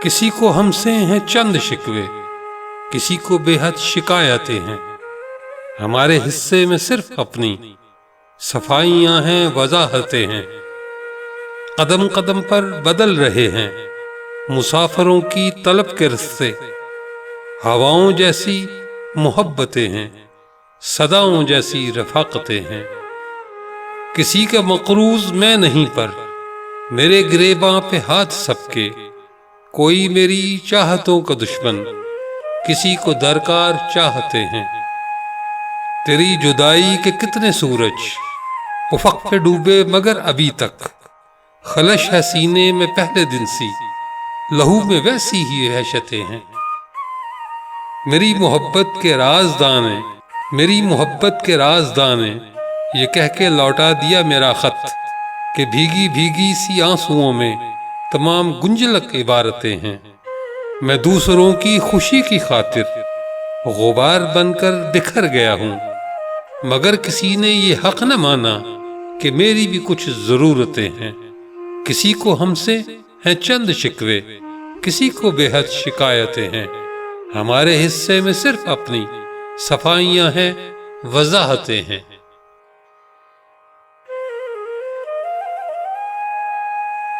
किसी को हमसे हैं चंद शिकवे, किसी को बेहद शिकायतें हैं। हमारे हिस्से में सिर्फ अपनी सफाइयां हैं, वजाहतें हैं। कदम कदम पर बदल रहे हैं मुसाफिरों की तलब के रस्ते। हवाओं जैसी मोहब्बतें हैं, सदाओं जैसी रफाकतें हैं। किसी का मकरूज मैं नहीं, पर मेरे गिरेबां पे हाथ सबके। कोई मेरी चाहतों का दुश्मन, किसी को दरकार चाहते हैं। तेरी जुदाई के कितने सूरज उफक पे डूबे, मगर अभी तक खलश है सीने में पहले दिन सी। लहू में वैसी ही वहशतें हैं। मेरी मोहब्बत के राज़दाने, मेरी मोहब्बत के राज़दाने, ये कह के लौटा दिया मेरा खत कि भीगी भीगी सी आंसुओं में तमाम गुंजलक इबारतें हैं। मैं दूसरों की खुशी की खातिर गुबार बनकर बिखर गया हूँ, मगर किसी ने ये हक न माना कि मेरी भी कुछ ज़रूरतें हैं। किसी को हमसे हैं चंद शिकवे, किसी को बेहद शिकायतें हैं। हमारे हिस्से में सिर्फ अपनी सफाइयां हैं, वजाहतें हैं।